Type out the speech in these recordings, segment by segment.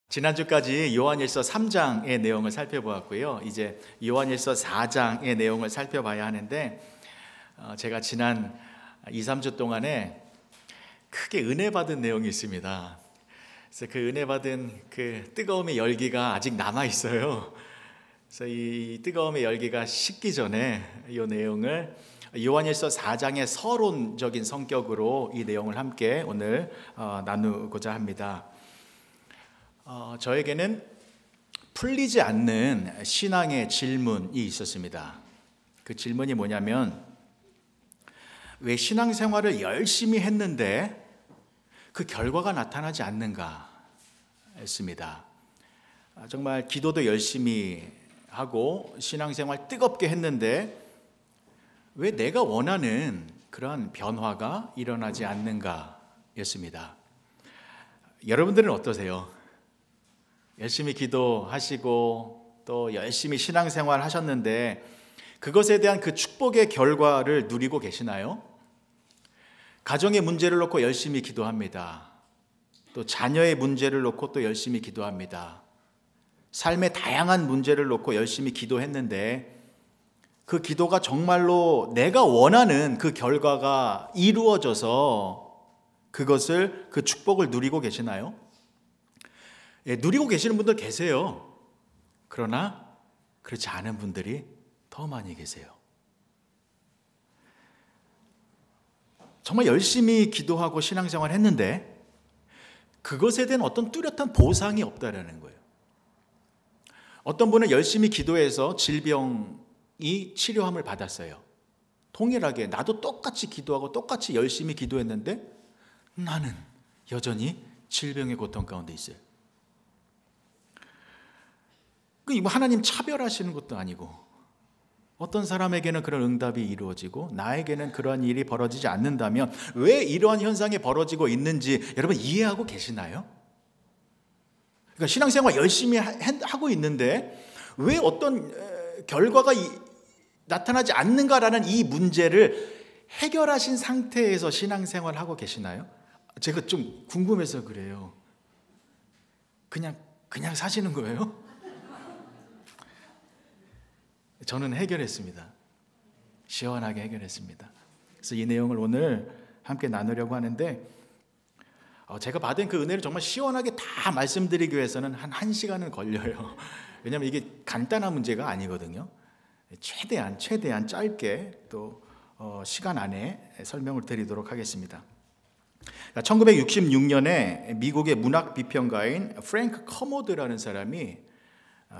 지난주까지 요한일서 3장의 내용을 살펴보았고요. 이제 요한일서 4장의 내용을 살펴봐야 하는데 제가 지난 2, 3주 동안에 크게 은혜 받은 내용이 있습니다. 그래서 그 은혜 받은 그 뜨거움의 열기가 아직 남아 있어요. 그래서 이 뜨거움의 열기가 식기 전에 이 내용을 요한일서 4장의 서론적인 성격으로 이 내용을 함께 오늘 나누고자 합니다. 저에게는 풀리지 않는 신앙의 질문이 있었습니다. 그 질문이 뭐냐면, 왜 신앙생활을 열심히 했는데 그 결과가 나타나지 않는가 했습니다. 정말 기도도 열심히 하고 신앙생활 뜨겁게 했는데 왜 내가 원하는 그런 변화가 일어나지 않는가 였습니다. 여러분들은 어떠세요? 열심히 기도하시고 또 열심히 신앙생활 하셨는데 그것에 대한 그 축복의 결과를 누리고 계시나요? 가정의 문제를 놓고 열심히 기도합니다. 또 자녀의 문제를 놓고 또 열심히 기도합니다. 삶의 다양한 문제를 놓고 열심히 기도했는데 그 기도가 정말로 내가 원하는 그 결과가 이루어져서 그것을, 그 축복을 누리고 계시나요? 누리고 계시는 분들 계세요. 그러나 그렇지 않은 분들이 더 많이 계세요. 정말 열심히 기도하고 신앙생활 했는데 그것에 대한 어떤 뚜렷한 보상이 없다라는 거예요. 어떤 분은 열심히 기도해서 질병이 치료함을 받았어요. 동일하게 나도 똑같이 기도하고 똑같이 열심히 기도했는데 나는 여전히 질병의 고통 가운데 있어요. 하나님 차별하시는 것도 아니고 어떤 사람에게는 그런 응답이 이루어지고 나에게는 그런 일이 벌어지지 않는다면 왜 이러한 현상이 벌어지고 있는지 여러분 이해하고 계시나요? 그러니까 신앙생활 열심히 하고 있는데 왜 어떤 결과가 나타나지 않는가라는 이 문제를 해결하신 상태에서 신앙생활을 하고 계시나요? 제가 좀 궁금해서 그래요. 그냥 사시는 거예요? 저는 해결했습니다. 시원하게 해결했습니다. 그래서 이 내용을 오늘 함께 나누려고 하는데 제가 받은 그 은혜를 정말 시원하게 다 말씀드리기 위해서는 한 1시간은 걸려요. 왜냐하면 이게 간단한 문제가 아니거든요. 최대한 짧게 또 시간 안에 설명을 드리도록 하겠습니다. 1966년에 미국의 문학 비평가인 프랭크 커모드라는 사람이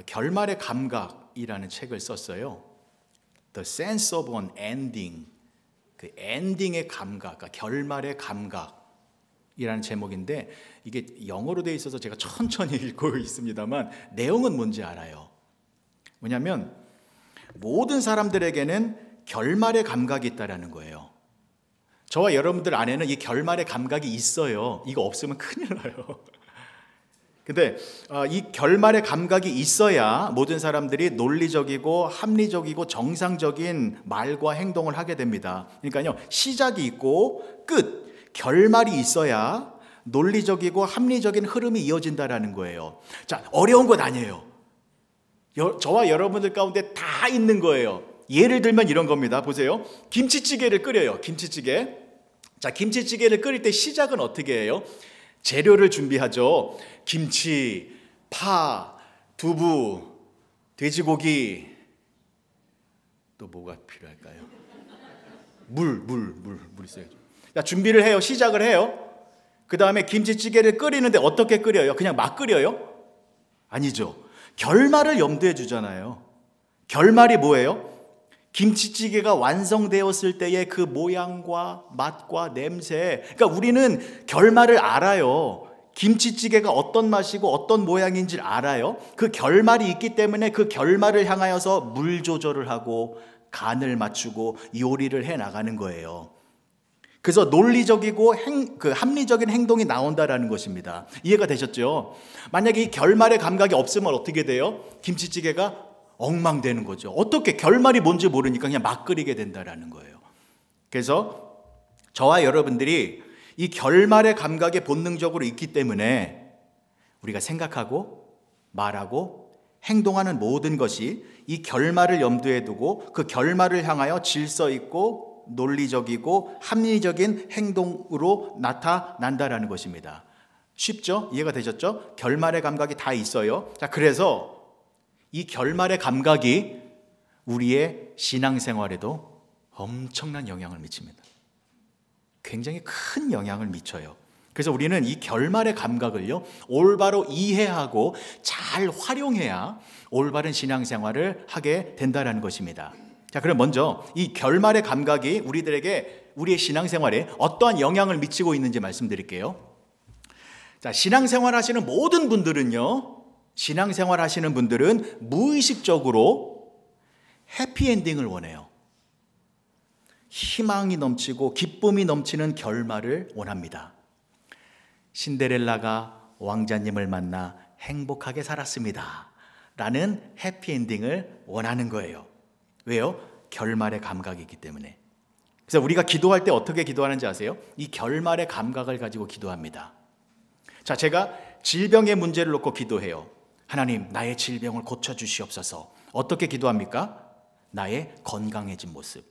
결말의 감각이라는 책을 썼어요. The Sense of an Ending, 그 엔딩의 감각, 그러니까 결말의 감각이라는 제목인데 이게 영어로 되어 있어서 제가 천천히 읽고 있습니다만 내용은 뭔지 알아요. 뭐냐면 모든 사람들에게는 결말의 감각이 있다라는 거예요. 저와 여러분들 안에는 이 결말의 감각이 있어요. 이거 없으면 큰일 나요. 근데 이 결말의 감각이 있어야 모든 사람들이 논리적이고 합리적이고 정상적인 말과 행동을 하게 됩니다. 그러니까요, 시작이 있고 끝, 결말이 있어야 논리적이고 합리적인 흐름이 이어진다라는 거예요. 자, 어려운 것 아니에요. 저와 여러분들 가운데 다 있는 거예요. 예를 들면 이런 겁니다. 보세요. 김치찌개를 끓여요. 김치찌개. 자, 김치찌개를 끓일 때 시작은 어떻게 해요? 재료를 준비하죠. 김치, 파, 두부, 돼지고기, 또 뭐가 필요할까요? 물 있어야죠. 자, 준비를 해요. 시작을 해요. 그 다음에 김치찌개를 끓이는데 어떻게 끓여요? 그냥 막 끓여요? 아니죠. 결말을 염두에 두잖아요. 결말이 뭐예요? 김치찌개가 완성되었을 때의 그 모양과 맛과 냄새. 그러니까 우리는 결말을 알아요. 김치찌개가 어떤 맛이고 어떤 모양인지를 알아요. 그 결말이 있기 때문에 그 결말을 향하여서 물 조절을 하고 간을 맞추고 요리를 해 나가는 거예요. 그래서 논리적이고 합리적인 행동이 나온다라는 것입니다. 이해가 되셨죠? 만약에 이 결말의 감각이 없으면 어떻게 돼요? 김치찌개가 엉망되는 거죠. 어떻게 결말이 뭔지 모르니까 그냥 막 끓이게 된다라는 거예요. 그래서 저와 여러분들이 이 결말의 감각에 본능적으로 있기 때문에 우리가 생각하고 말하고 행동하는 모든 것이 이 결말을 염두에 두고 그 결말을 향하여 질서 있고 논리적이고 합리적인 행동으로 나타난다라는 것입니다. 쉽죠? 이해가 되셨죠? 결말의 감각이 다 있어요. 자, 그래서 이 결말의 감각이 우리의 신앙생활에도 엄청난 영향을 미칩니다. 굉장히 큰 영향을 미쳐요. 그래서 우리는 이 결말의 감각을요, 올바로 이해하고 잘 활용해야 올바른 신앙생활을 하게 된다는 것입니다. 자, 그럼 먼저 이 결말의 감각이 우리의 신앙생활에 어떠한 영향을 미치고 있는지 말씀드릴게요. 자, 신앙생활 하시는 모든 분들은요, 신앙생활 하시는 분들은 무의식적으로 해피엔딩을 원해요. 희망이 넘치고 기쁨이 넘치는 결말을 원합니다. 신데렐라가 왕자님을 만나 행복하게 살았습니다 라는 해피엔딩을 원하는 거예요. 왜요? 결말의 감각이 있기 때문에. 그래서 우리가 기도할 때 어떻게 기도하는지 아세요? 이 결말의 감각을 가지고 기도합니다. 자, 제가 질병의 문제를 놓고 기도해요. 하나님, 나의 질병을 고쳐주시옵소서. 어떻게 기도합니까? 나의 건강해진 모습,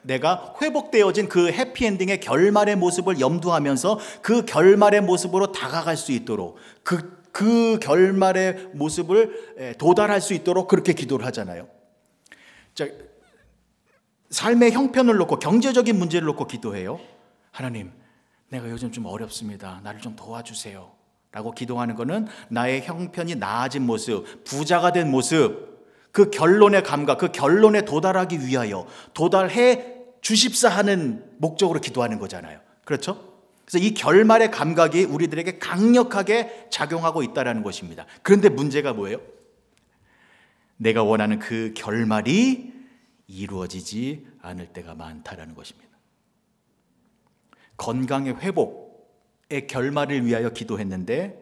내가 회복되어진 그 해피엔딩의 결말의 모습을 염두하면서 그 결말의 모습으로 다가갈 수 있도록 그 결말의 모습을 도달할 수 있도록 그렇게 기도를 하잖아요. 자, 삶의 형편을 놓고 경제적인 문제를 놓고 기도해요. 하나님, 내가 요즘 좀 어렵습니다. 나를 좀 도와주세요 라고 기도하는 것은 나의 형편이 나아진 모습, 부자가 된 모습, 그 결론의 감각, 그 결론에 도달하기 위하여 도달해 주십사 하는 목적으로 기도하는 거잖아요. 그렇죠? 그래서 이 결말의 감각이 우리들에게 강력하게 작용하고 있다는 것입니다. 그런데 문제가 뭐예요? 내가 원하는 그 결말이 이루어지지 않을 때가 많다라는 것입니다. 건강의 회복의 결말을 위하여 기도했는데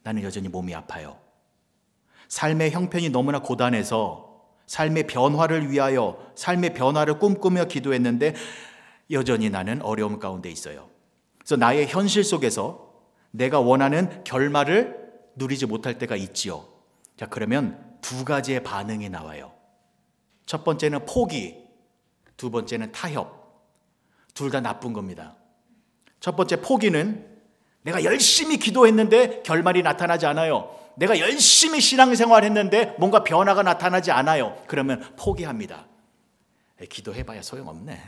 나는 여전히 몸이 아파요. 삶의 형편이 너무나 고단해서 삶의 변화를 위하여 삶의 변화를 꿈꾸며 기도했는데 여전히 나는 어려움 가운데 있어요. 그래서 나의 현실 속에서 내가 원하는 결말을 누리지 못할 때가 있지요. 자, 그러면 두 가지의 반응이 나와요. 첫 번째는 포기, 두 번째는 타협. 둘 다 나쁜 겁니다. 첫 번째 포기는 내가 열심히 기도했는데 결말이 나타나지 않아요. 내가 열심히 신앙생활 했는데 뭔가 변화가 나타나지 않아요. 그러면 포기합니다. 기도해봐야 소용없네.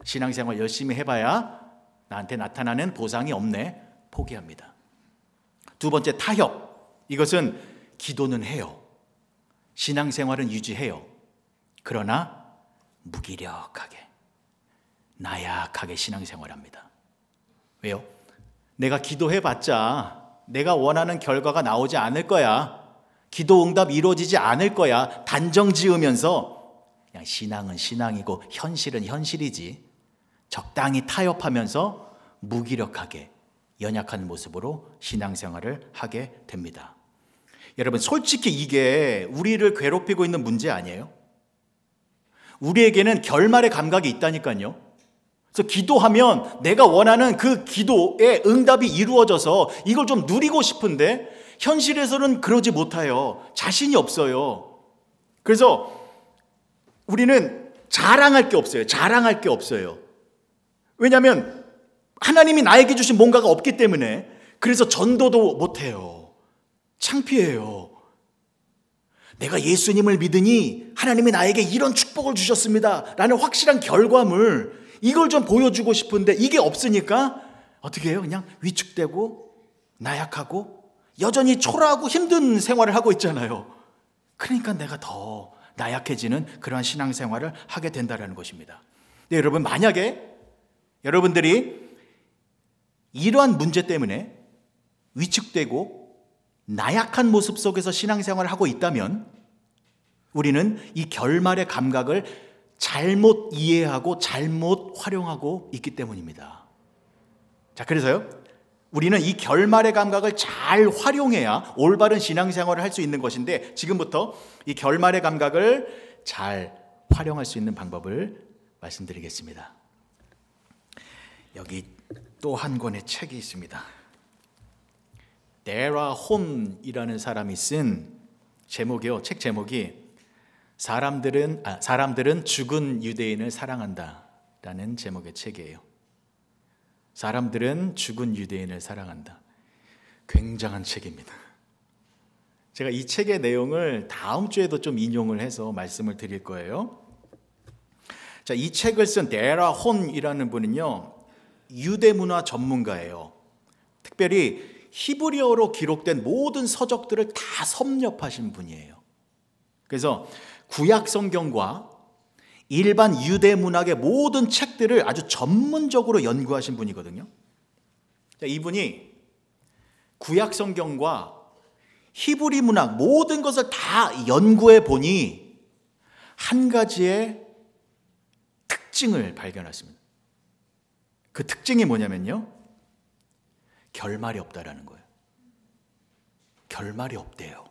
신앙생활 열심히 해봐야 나한테 나타나는 보상이 없네. 포기합니다. 두 번째 타협. 이것은 기도는 해요. 신앙생활은 유지해요. 그러나 무기력하게, 나약하게 신앙생활합니다. 왜요? 내가 기도해봤자 내가 원하는 결과가 나오지 않을 거야. 기도 응답 이루어지지 않을 거야. 단정 지으면서 그냥 신앙은 신앙이고 현실은 현실이지. 적당히 타협하면서 무기력하게 연약한 모습으로 신앙생활을 하게 됩니다. 여러분, 솔직히 이게 우리를 괴롭히고 있는 문제 아니에요? 우리에게는 결말의 감각이 있다니까요. 그래서 기도하면 내가 원하는 그 기도의 응답이 이루어져서 이걸 좀 누리고 싶은데 현실에서는 그러지 못해요. 자신이 없어요. 그래서 우리는 자랑할 게 없어요. 자랑할 게 없어요. 왜냐하면 하나님이 나에게 주신 뭔가가 없기 때문에. 그래서 전도도 못해요. 창피해요. 내가 예수님을 믿으니 하나님이 나에게 이런 축복을 주셨습니다 라는 확실한 결과물, 이걸 좀 보여주고 싶은데 이게 없으니까 어떻게 해요? 그냥 위축되고 나약하고 여전히 초라하고 힘든 생활을 하고 있잖아요. 그러니까 내가 더 나약해지는 그러한 신앙생활을 하게 된다는 것입니다. 네, 여러분, 만약에 여러분들이 이러한 문제 때문에 위축되고 나약한 모습 속에서 신앙생활을 하고 있다면 우리는 이 결말의 감각을 잘못 이해하고 잘못 활용하고 있기 때문입니다. 자, 그래서요, 우리는 이 결말의 감각을 잘 활용해야 올바른 신앙생활을 할 수 있는 것인데 지금부터 이 결말의 감각을 잘 활용할 수 있는 방법을 말씀드리겠습니다. 여기 또 한 권의 책이 있습니다. 데라 혼이라는 사람이 쓴 제목이요. 책 제목이 사람들은 죽은 유대인을 사랑한다라는 제목의 책이에요. 사람들은 죽은 유대인을 사랑한다. 굉장한 책입니다. 제가 이 책의 내용을 다음 주에도 좀 인용을 해서 말씀을 드릴 거예요. 자, 이 책을 쓴 데라 혼이라는 분은요, 유대 문화 전문가예요. 특별히 히브리어로 기록된 모든 서적들을 다 섭렵하신 분이에요. 그래서 구약 성경과 일반 유대 문학의 모든 책들을 아주 전문적으로 연구하신 분이거든요. 자, 이분이 구약 성경과 히브리 문학 모든 것을 다 연구해 보니 한 가지의 특징을 발견했습니다. 그 특징이 뭐냐면요, 결말이 없다라는 거예요. 결말이 없대요.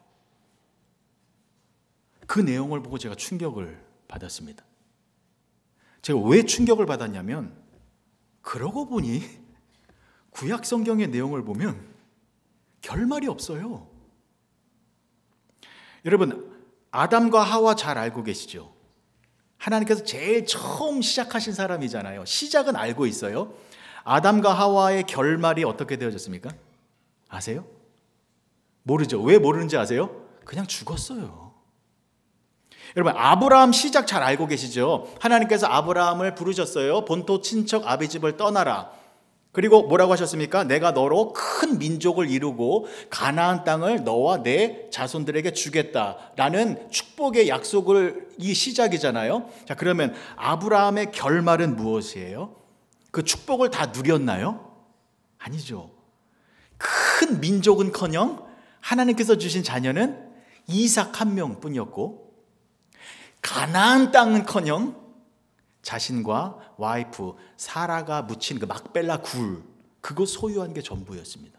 그 내용을 보고 제가 충격을 받았습니다. 제가 왜 충격을 받았냐면, 그러고 보니 구약 성경의 내용을 보면 결말이 없어요. 여러분, 아담과 하와 잘 알고 계시죠? 하나님께서 제일 처음 시작하신 사람이잖아요. 시작은 알고 있어요. 아담과 하와의 결말이 어떻게 되어졌습니까? 아세요? 모르죠. 왜 모르는지 아세요? 그냥 죽었어요. 여러분, 아브라함 시작 잘 알고 계시죠? 하나님께서 아브라함을 부르셨어요. 본토 친척 아비 집을 떠나라. 그리고 뭐라고 하셨습니까? 내가 너로 큰 민족을 이루고 가나안 땅을 너와 내 자손들에게 주겠다라는 축복의 약속을 이 시작이잖아요. 자, 그러면 아브라함의 결말은 무엇이에요? 그 축복을 다 누렸나요? 아니죠. 큰 민족은커녕 하나님께서 주신 자녀는 이삭 한 명뿐이었고, 가나안 땅은커녕 자신과 와이프 사라가 묻힌 그 막벨라 굴, 그거 소유한 게 전부였습니다.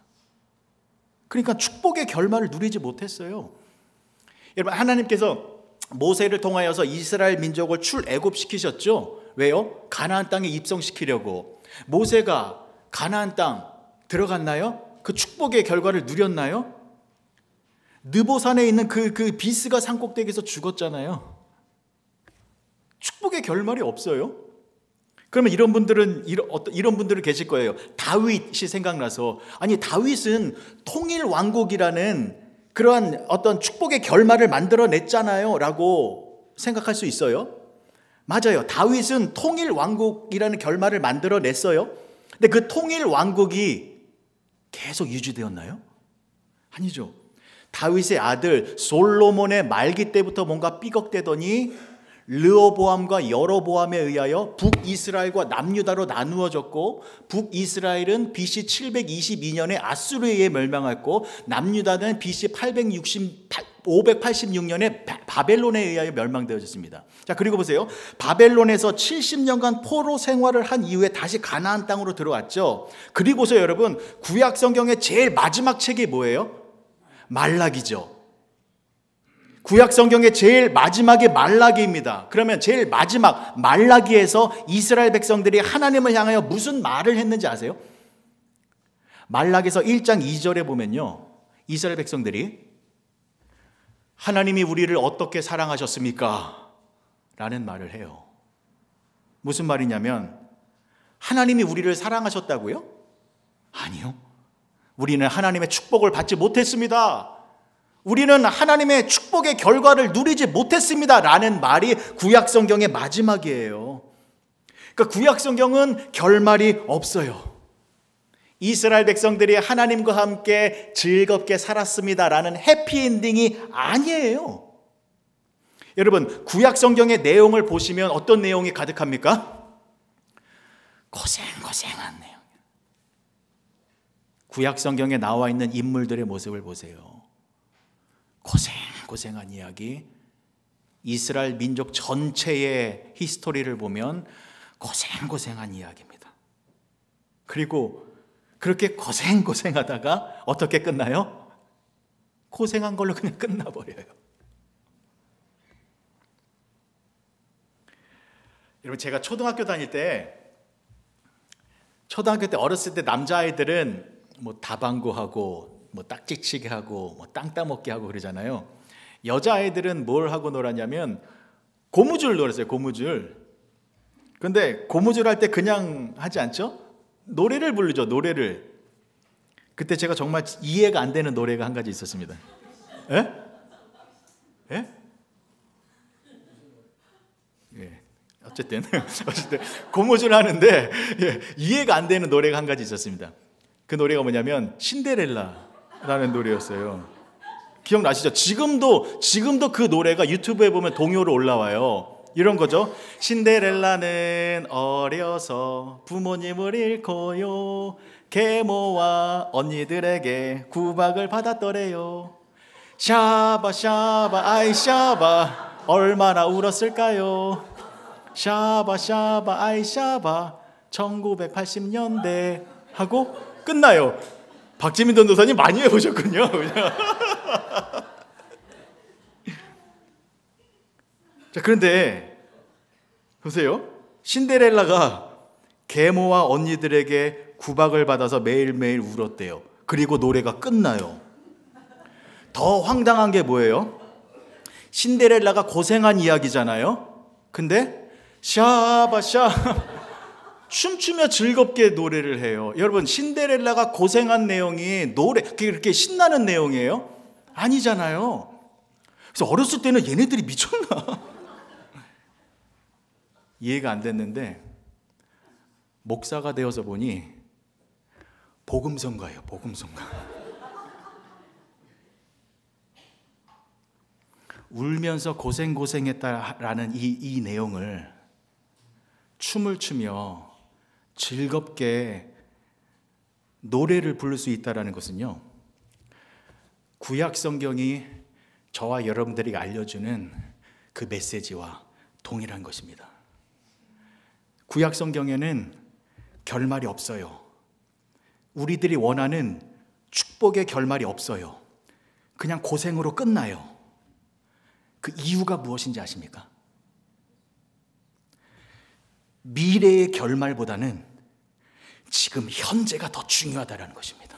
그러니까 축복의 결말을 누리지 못했어요. 여러분, 하나님께서 모세를 통하여서 이스라엘 민족을 출애굽시키셨죠. 왜요? 가나안 땅에 입성시키려고. 모세가 가나안 땅 들어갔나요? 그 축복의 결과를 누렸나요? 느보산에 있는 그 비스가 산꼭대기에서 죽었잖아요. 축복의 결말이 없어요. 그러면 이런 분들은 계실 거예요. 다윗이 생각나서, 아니, 다윗은 통일 왕국이라는 그러한 어떤 축복의 결말을 만들어냈잖아요 라고 생각할 수 있어요. 맞아요. 다윗은 통일 왕국이라는 결말을 만들어냈어요. 근데 그 통일 왕국이 계속 유지되었나요? 아니죠. 다윗의 아들 솔로몬의 말기 때부터 뭔가 삐걱대더니 르호보암과 여로보암에 의하여 북이스라엘과 남유다로 나누어졌고, 북이스라엘은 BC 722년에 아수르에 의해 멸망했고, 남유다는 BC 586년에 바벨론에 의하여 멸망되어졌습니다. 자, 그리고 보세요. 바벨론에서 70년간 포로 생활을 한 이후에 다시 가나안 땅으로 들어왔죠. 그리고서 여러분, 구약 성경의 제일 마지막 책이 뭐예요? 말라기죠. 구약 성경의 제일 마지막이 말라기입니다. 그러면 제일 마지막 말라기에서 이스라엘 백성들이 하나님을 향하여 무슨 말을 했는지 아세요? 말라기서 1장 2절에 보면요, 이스라엘 백성들이 하나님이 우리를 어떻게 사랑하셨습니까? 라는 말을 해요. 무슨 말이냐면, 하나님이 우리를 사랑하셨다고요? 아니요. 우리는 하나님의 축복을 받지 못했습니다. 우리는 하나님의 축복의 결과를 누리지 못했습니다 라는 말이 구약 성경의 마지막이에요. 그러니까 구약 성경은 결말이 없어요. 이스라엘 백성들이 하나님과 함께 즐겁게 살았습니다 라는 해피엔딩이 아니에요. 여러분, 구약 성경의 내용을 보시면 어떤 내용이 가득합니까? 고생한 내용. 구약 성경에 나와 있는 인물들의 모습을 보세요. 고생한 이야기. 이스라엘 민족 전체의 히스토리를 보면 고생한 이야기입니다. 그리고 그렇게 고생하다가 어떻게 끝나요? 고생한 걸로 그냥 끝나버려요. 여러분, 제가 초등학교 어렸을 때 남자아이들은 뭐 다방구하고 뭐 딱지치게 하고 뭐 땅 따먹게 하고 그러잖아요. 여자아이들은 뭘 하고 놀았냐면 고무줄 놀았어요. 고무줄. 근데 고무줄 할 때 그냥 하지 않죠? 노래를 부르죠. 노래를. 그때 제가 정말 이해가 안 되는 노래가 한 가지 있었습니다. 예? 예? 예. 어쨌든 고무줄 하는데 이해가 안 되는 노래가 한 가지 있었습니다. 그 노래가 뭐냐면 신데렐라라는 노래였어요. 기억나시죠? 지금도 그 노래가 유튜브에 보면 동요로 올라와요. 이런 거죠. 신데렐라는 어려서 부모님을 잃고요, 계모와 언니들에게 구박을 받았더래요. 샤바 샤바 아이 샤바 얼마나 울었을까요? 샤바 샤바 아이 샤바 1980년대 하고 끝나요. 박지민 전도사님 많이 해보셨군요. 자, 그런데 보세요. 신데렐라가 계모와 언니들에게 구박을 받아서 매일매일 울었대요. 그리고 노래가 끝나요. 더 황당한 게 뭐예요? 신데렐라가 고생한 이야기잖아요. 근데 샤바샤 춤추며 즐겁게 노래를 해요. 여러분, 신데렐라가 고생한 내용이 그렇게 신나는 내용이에요? 아니잖아요. 그래서 어렸을 때는 얘네들이 미쳤나? 이해가 안 됐는데 목사가 되어서 보니 복음성가예요. 복음성가. 울면서 고생했다라는 이 내용을 춤을 추며 즐겁게 노래를 부를 수 있다는 것은요, 구약 성경이 저와 여러분들에게 알려주는 그 메시지와 동일한 것입니다. 구약 성경에는 결말이 없어요. 우리들이 원하는 축복의 결말이 없어요. 그냥 고생으로 끝나요. 그 이유가 무엇인지 아십니까? 미래의 결말보다는 지금 현재가 더 중요하다는 것입니다.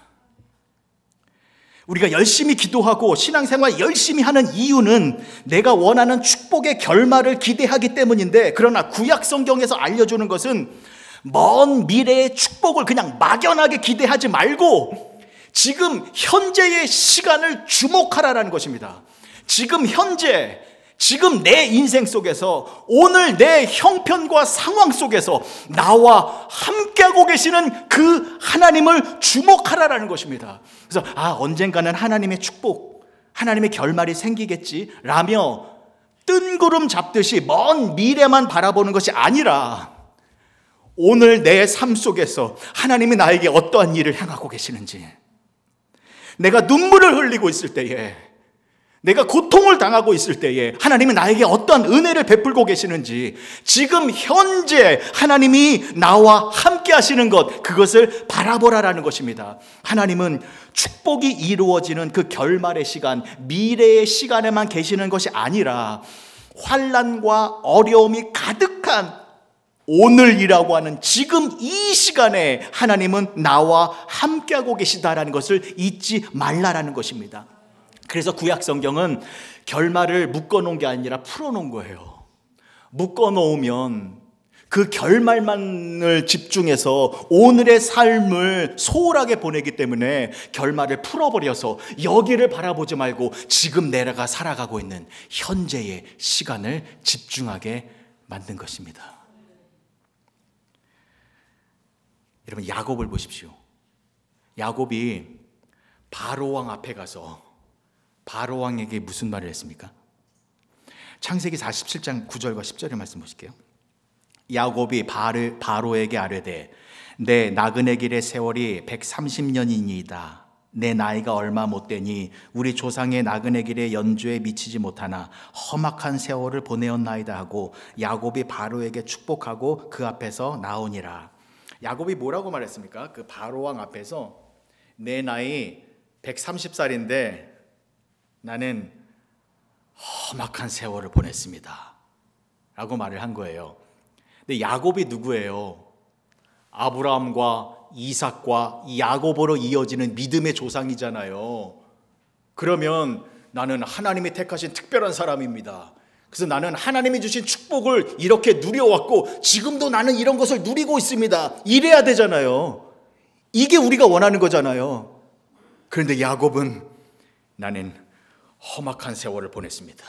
우리가 열심히 기도하고 신앙생활 열심히 하는 이유는 내가 원하는 축복의 결말을 기대하기 때문인데, 그러나 구약 성경에서 알려주는 것은 먼 미래의 축복을 그냥 막연하게 기대하지 말고 지금 현재의 시간을 주목하라는 것입니다. 지금 현재, 지금 내 인생 속에서, 오늘 내 형편과 상황 속에서 나와 함께하고 계시는 그 하나님을 주목하라는 것입니다. 그래서 언젠가는 하나님의 축복, 하나님의 결말이 생기겠지 라며 뜬구름 잡듯이 먼 미래만 바라보는 것이 아니라 오늘 내 삶 속에서 하나님이 나에게 어떠한 일을 향하고 계시는지, 내가 눈물을 흘리고 있을 때에, 내가 고통을 당하고 있을 때에 하나님이 나에게 어떠한 은혜를 베풀고 계시는지, 지금 현재 하나님이 나와 함께 하시는 것, 그것을 바라보라라는 것입니다. 하나님은 축복이 이루어지는 그 결말의 시간, 미래의 시간에만 계시는 것이 아니라 환난과 어려움이 가득한 오늘이라고 하는 지금 이 시간에 하나님은 나와 함께하고 계시다라는 것을 잊지 말라라는 것입니다. 그래서 구약 성경은 결말을 묶어놓은 게 아니라 풀어놓은 거예요. 묶어놓으면 그 결말만을 집중해서 오늘의 삶을 소홀하게 보내기 때문에 결말을 풀어버려서 여기를 바라보지 말고 지금 내가 살아가고 있는 현재의 시간을 집중하게 만든 것입니다. 여러분, 야곱을 보십시오. 야곱이 바로왕 앞에 가서 바로왕에게 무슨 말을 했습니까? 창세기 47장 9절과 10절의 말씀 보실게요. 야곱이 바로에게 아뢰되 내 나그네 길의 세월이 130년이니이다. 내 나이가 얼마 못되니 우리 조상의 나그네 길의 연주에 미치지 못하나 험악한 세월을 보내었나이다 하고 야곱이 바로에게 축복하고 그 앞에서 나오니라. 야곱이 뭐라고 말했습니까? 그 바로왕 앞에서 내 나이 130살인데 나는 험악한 세월을 보냈습니다 라고 말을 한 거예요. 근데 야곱이 누구예요? 아브라함과 이삭과 야곱으로 이어지는 믿음의 조상이잖아요. 그러면 나는 하나님이 택하신 특별한 사람입니다. 그래서 나는 하나님이 주신 축복을 이렇게 누려왔고 지금도 나는 이런 것을 누리고 있습니다. 이래야 되잖아요. 이게 우리가 원하는 거잖아요. 그런데 야곱은 나는 험악한 세월을 보냈습니다.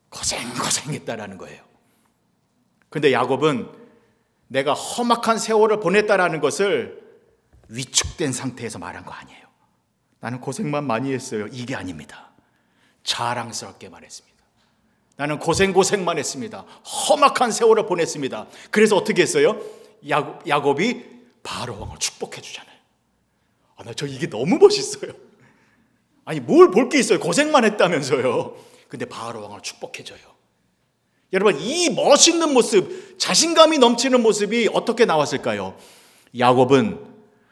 고생했다라는 거예요. 그런데 야곱은 내가 험악한 세월을 보냈다라는 것을 위축된 상태에서 말한 거 아니에요. 나는 고생만 많이 했어요. 이게 아닙니다. 자랑스럽게 말했습니다. 나는 고생만 했습니다. 험악한 세월을 보냈습니다. 그래서 어떻게 했어요? 야곱이 바로 왕을 축복해 주잖아요. 저 이게 너무 멋있어요. 아니 뭘 볼 게 있어요. 고생만 했다면서요. 근데 바로 왕을 축복해 줘요. 여러분 이 멋있는 모습, 자신감이 넘치는 모습이 어떻게 나왔을까요? 야곱은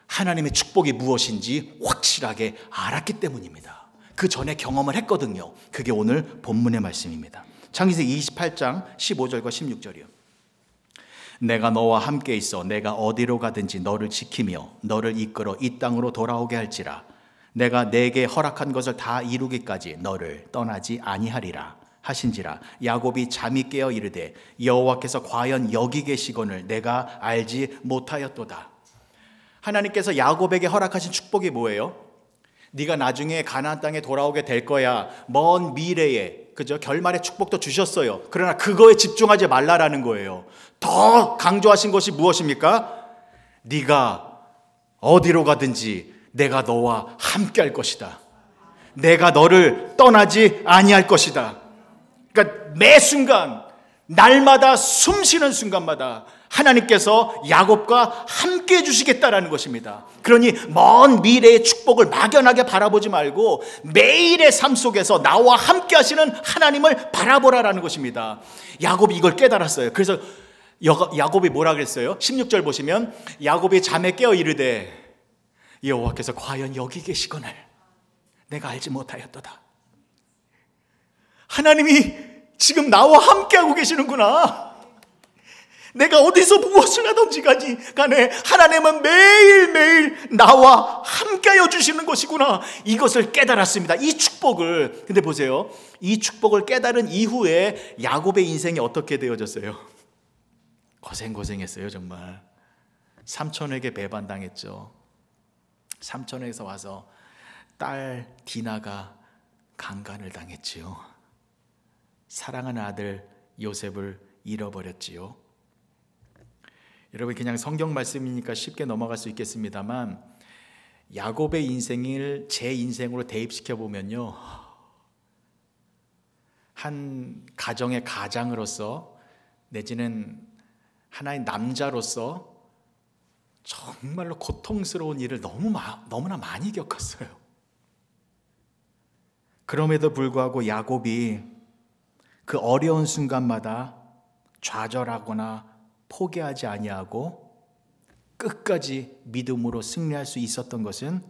하나님의 축복이 무엇인지 확실하게 알았기 때문입니다. 그 전에 경험을 했거든요. 그게 오늘 본문의 말씀입니다. 창세기 28장 15절과 16절이요. 내가 너와 함께 있어 내가 어디로 가든지 너를 지키며 너를 이끌어 이 땅으로 돌아오게 할지라. 내가 내게 허락한 것을 다 이루기까지 너를 떠나지 아니하리라 하신지라. 야곱이 잠이 깨어 이르되 여호와께서 과연 여기 계시거늘 내가 알지 못하였도다. 하나님께서 야곱에게 허락하신 축복이 뭐예요? 네가 나중에 가나안 땅에 돌아오게 될 거야. 먼 미래에, 그죠? 결말의 축복도 주셨어요. 그러나 그거에 집중하지 말라라는 거예요. 더 강조하신 것이 무엇입니까? 네가 어디로 가든지 내가 너와 함께 할 것이다. 내가 너를 떠나지 아니할 것이다. 그러니까 매 순간, 날마다 숨 쉬는 순간마다 하나님께서 야곱과 함께 해주시겠다라는 것입니다. 그러니 먼 미래의 축복을 막연하게 바라보지 말고 매일의 삶 속에서 나와 함께 하시는 하나님을 바라보라라는 것입니다. 야곱이 이걸 깨달았어요. 그래서 야곱이 뭐라 그랬어요? 16절 보시면 야곱이 잠에 깨어 이르되 여호와께서 과연 여기 계시거늘 내가 알지 못하였도다. 하나님이 지금 나와 함께하고 계시는구나. 내가 어디서 무엇을 하든지 간에 하나님은 매일매일 나와 함께하여 주시는 것이구나. 이것을 깨달았습니다. 이 축복을. 근데 보세요. 이 축복을 깨달은 이후에 야곱의 인생이 어떻게 되어졌어요? 고생했어요 정말. 삼촌에게 배반당했죠. 삼촌에게서 와서 딸 디나가 강간을 당했지요. 사랑하는 아들 요셉을 잃어버렸지요. 여러분 그냥 성경 말씀이니까 쉽게 넘어갈 수 있겠습니다만 야곱의 인생을 제 인생으로 대입시켜 보면요, 한 가정의 가장으로서 내지는 하나의 남자로서 정말로 고통스러운 일을 너무나 많이 겪었어요. 그럼에도 불구하고 야곱이 그 어려운 순간마다 좌절하거나 포기하지 아니하고 끝까지 믿음으로 승리할 수 있었던 것은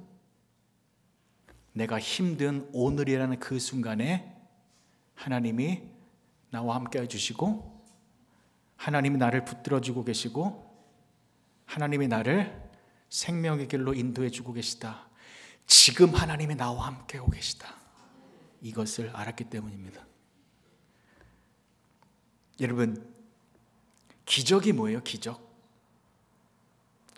내가 힘든 오늘이라는 그 순간에 하나님이 나와 함께 해주시고 하나님이 나를 붙들어주고 계시고 하나님이 나를 생명의 길로 인도해 주고 계시다. 지금 하나님이 나와 함께 하고 계시다. 이것을 알았기 때문입니다. 여러분 기적이 뭐예요? 기적.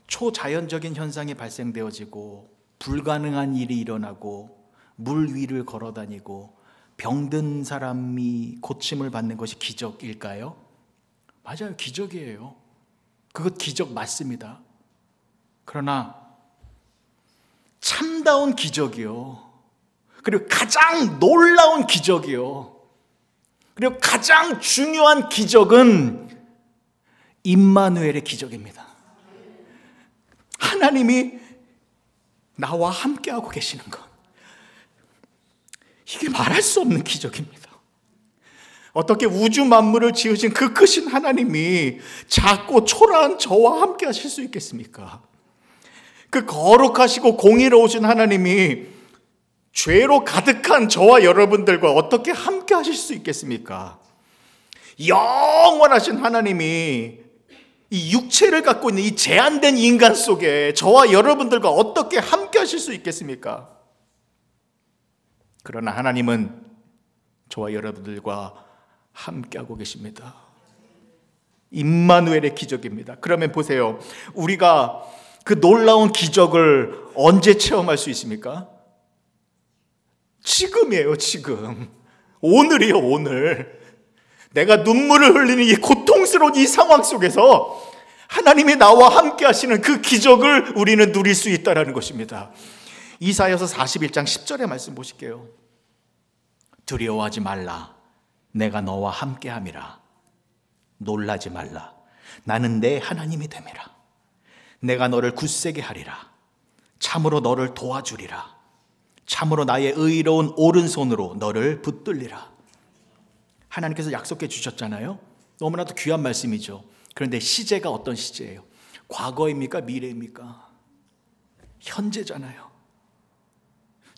초자연적인 현상이 발생되어지고 불가능한 일이 일어나고 물 위를 걸어다니고 병든 사람이 고침을 받는 것이 기적일까요? 맞아요. 기적이에요. 그것 기적 맞습니다. 그러나 참다운 기적이요. 그리고 가장 놀라운 기적이요. 그리고 가장 중요한 기적은 임마누엘의 기적입니다. 하나님이 나와 함께하고 계시는 것. 이게 말할 수 없는 기적입니다. 어떻게 우주 만물을 지으신 그 크신 하나님이 작고 초라한 저와 함께 하실 수 있겠습니까? 그 거룩하시고 공의로우신 하나님이 죄로 가득한 저와 여러분들과 어떻게 함께 하실 수 있겠습니까? 영원하신 하나님이 이 육체를 갖고 있는 이 제한된 인간 속에 저와 여러분들과 어떻게 함께 하실 수 있겠습니까? 그러나 하나님은 저와 여러분들과 함께하고 계십니다. 임마누엘의 기적입니다. 그러면 보세요. 우리가 그 놀라운 기적을 언제 체험할 수 있습니까? 지금이에요, 지금. 오늘이요, 오늘. 내가 눈물을 흘리는 이 고통스러운 이 상황 속에서 하나님이 나와 함께 하시는 그 기적을 우리는 누릴 수 있다는 것입니다. 이사야서 41장 10절의 말씀 보실게요. 두려워하지 말라. 내가 너와 함께 함이라. 놀라지 말라. 나는 내 하나님이 됨이라. 내가 너를 굳세게 하리라. 참으로 너를 도와주리라. 참으로 나의 의로운 오른손으로 너를 붙들리라. 하나님께서 약속해 주셨잖아요. 너무나도 귀한 말씀이죠. 그런데 시제가 어떤 시제예요? 과거입니까? 미래입니까? 현재잖아요.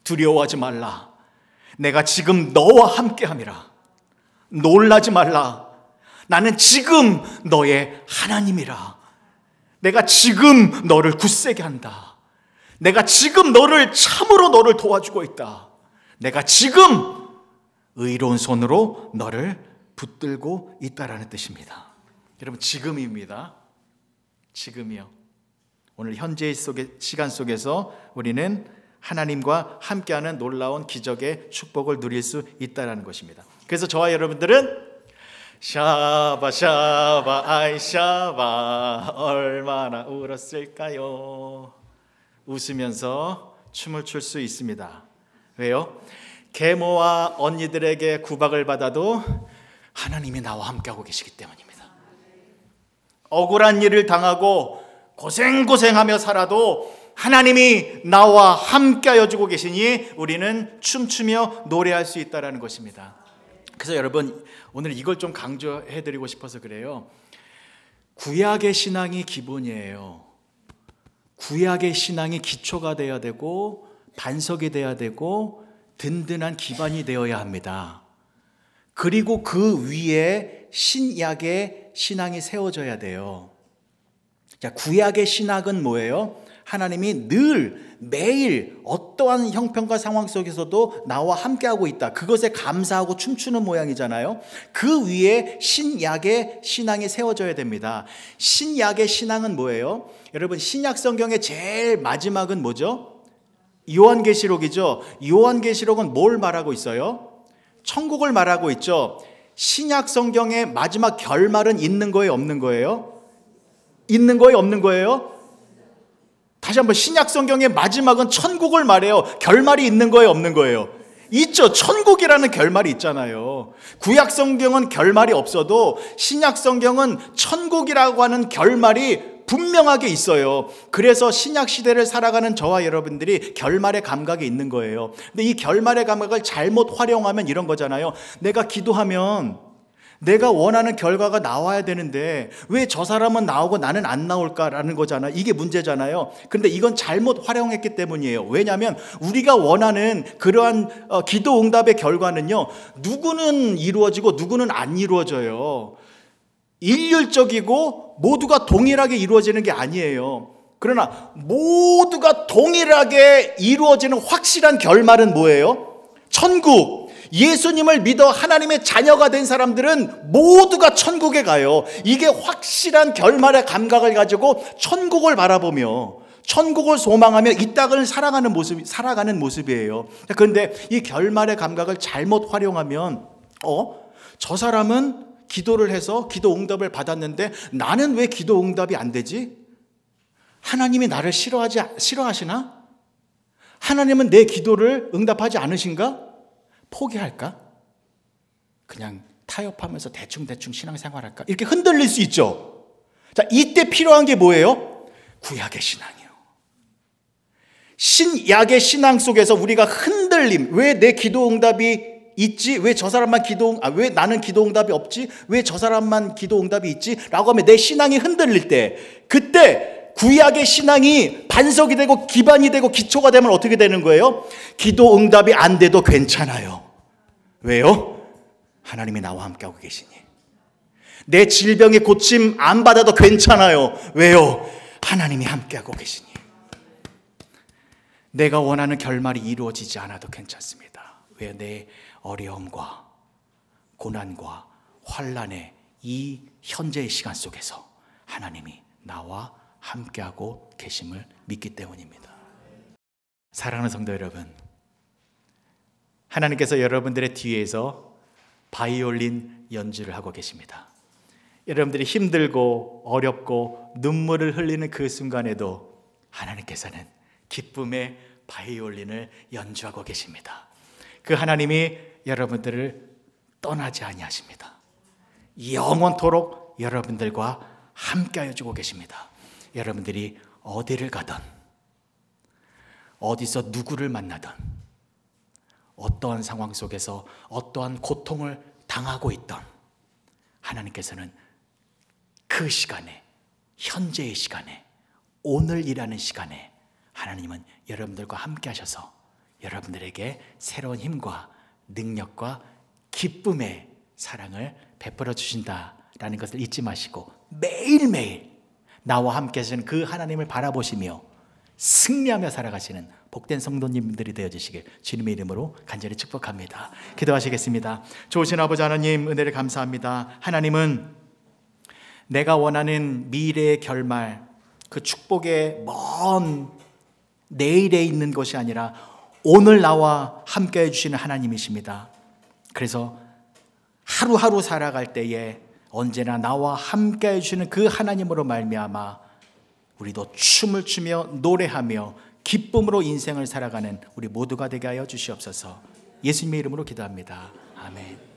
두려워하지 말라. 내가 지금 너와 함께함이라. 놀라지 말라. 나는 지금 너의 하나님이라. 내가 지금 너를 굳세게 한다. 내가 지금 참으로 너를 도와주고 있다. 내가 지금 의로운 손으로 너를 붙들고 있다라는 뜻입니다. 여러분, 지금입니다. 지금이요. 오늘 현재 속의 시간 속에서 우리는 하나님과 함께하는 놀라운 기적의 축복을 누릴 수 있다라는 것입니다. 그래서 저와 여러분들은 샤바 샤바 아이 샤바 얼마나 울었을까요? 웃으면서 춤을 출 수 있습니다. 왜요? 계모와 언니들에게 구박을 받아도 하나님이 나와 함께하고 계시기 때문입니다. 억울한 일을 당하고 고생하며 살아도 하나님이 나와 함께하여 주고 계시니 우리는 춤추며 노래할 수 있다는 것입니다. 그래서 여러분, 오늘 이걸 좀 강조해드리고 싶어서 그래요. 구약의 신앙이 기본이에요. 구약의 신앙이 기초가 되어야 되고 반석이 되어야 되고 든든한 기반이 되어야 합니다. 그리고 그 위에 신약의 신앙이 세워져야 돼요. 자, 구약의 신학은 뭐예요? 하나님이 늘 매일 어떠한 형편과 상황 속에서도 나와 함께하고 있다. 그것에 감사하고 춤추는 모양이잖아요. 그 위에 신약의 신앙이 세워져야 됩니다. 신약의 신앙은 뭐예요? 여러분, 신약 성경의 제일 마지막은 뭐죠? 요한계시록이죠. 요한계시록은 뭘 말하고 있어요? 천국을 말하고 있죠. 신약 성경의 마지막 결말은 있는 거예요, 없는 거예요? 있는 거예요, 없는 거예요? 다시 한번, 신약 성경의 마지막은 천국을 말해요. 결말이 있는 거예요, 없는 거예요? 있죠. 천국이라는 결말이 있잖아요. 구약 성경은 결말이 없어도 신약 성경은 천국이라고 하는 결말이 분명하게 있어요. 그래서 신약 시대를 살아가는 저와 여러분들이 결말의 감각이 있는 거예요. 근데 이 결말의 감각을 잘못 활용하면 이런 거잖아요. 내가 기도하면 내가 원하는 결과가 나와야 되는데 왜 저 사람은 나오고 나는 안 나올까라는 거잖아요. 이게 문제잖아요. 그런데 이건 잘못 활용했기 때문이에요. 왜냐하면 우리가 원하는 그러한 기도 응답의 결과는요, 누구는 이루어지고 누구는 안 이루어져요. 일률적이고 모두가 동일하게 이루어지는 게 아니에요. 그러나 모두가 동일하게 이루어지는 확실한 결말은 뭐예요? 천국. 예수님을 믿어 하나님의 자녀가 된 사람들은 모두가 천국에 가요. 이게 확실한 결말의 감각을 가지고 천국을 바라보며 천국을 소망하며 이 땅을 살아가는 모습이에요. 그런데 이 결말의 감각을 잘못 활용하면 저 사람은 기도를 해서 기도 응답을 받았는데 나는 왜 기도 응답이 안 되지? 하나님이 나를 싫어하시나? 하나님은 내 기도를 응답하지 않으신가? 포기할까? 그냥 타협하면서 대충 신앙생활할까? 이렇게 흔들릴 수 있죠. 자, 이때 필요한 게 뭐예요? 구약의 신앙이요. 신약의 신앙 속에서 우리가 흔들림, 왜 내 기도 응답이 있지? 왜 저 사람만 왜 나는 기도 응답이 없지? 왜 저 사람만 기도 응답이 있지? 라고 하면 내 신앙이 흔들릴 때, 그때 구약의 신앙이 반석이 되고 기반이 되고 기초가 되면 어떻게 되는 거예요? 기도 응답이 안 돼도 괜찮아요. 왜요? 하나님이 나와 함께하고 계시니. 내 질병의 고침 안 받아도 괜찮아요. 왜요? 하나님이 함께하고 계시니. 내가 원하는 결말이 이루어지지 않아도 괜찮습니다. 왜? 내 어려움과 고난과 환난의 이 현재의 시간 속에서 하나님이 나와 함께하고 계심을 믿기 때문입니다. 사랑하는 성도 여러분, 하나님께서 여러분들의 뒤에서 바이올린 연주를 하고 계십니다. 여러분들이 힘들고 어렵고 눈물을 흘리는 그 순간에도 하나님께서는 기쁨의 바이올린을 연주하고 계십니다. 그 하나님이 여러분들을 떠나지 아니하십니다. 영원토록 여러분들과 함께하여 주고 계십니다. 여러분들이 어디를 가든 어디서 누구를 만나든 어떠한 상황 속에서 어떠한 고통을 당하고 있든 하나님께서는 그 시간에, 현재의 시간에, 오늘이라는 시간에 하나님은 여러분들과 함께 하셔서 여러분들에게 새로운 힘과 능력과 기쁨의 사랑을 베풀어 주신다라는 것을 잊지 마시고 매일매일 나와 함께 하시는 그 하나님을 바라보시며 승리하며 살아가시는 복된 성도님들이 되어주시길 주님의 이름으로 간절히 축복합니다. 기도하시겠습니다. 좋으신 아버지 하나님, 은혜를 감사합니다. 하나님은 내가 원하는 미래의 결말, 그 축복의 먼 내일에 있는 것이 아니라 오늘 나와 함께 해주시는 하나님이십니다. 그래서 하루하루 살아갈 때에 언제나 나와 함께 해주시는 그 하나님으로 말미암아 우리도 춤을 추며 노래하며 기쁨으로 인생을 살아가는 우리 모두가 되게 하여 주시옵소서. 예수님의 이름으로 기도합니다. 아멘.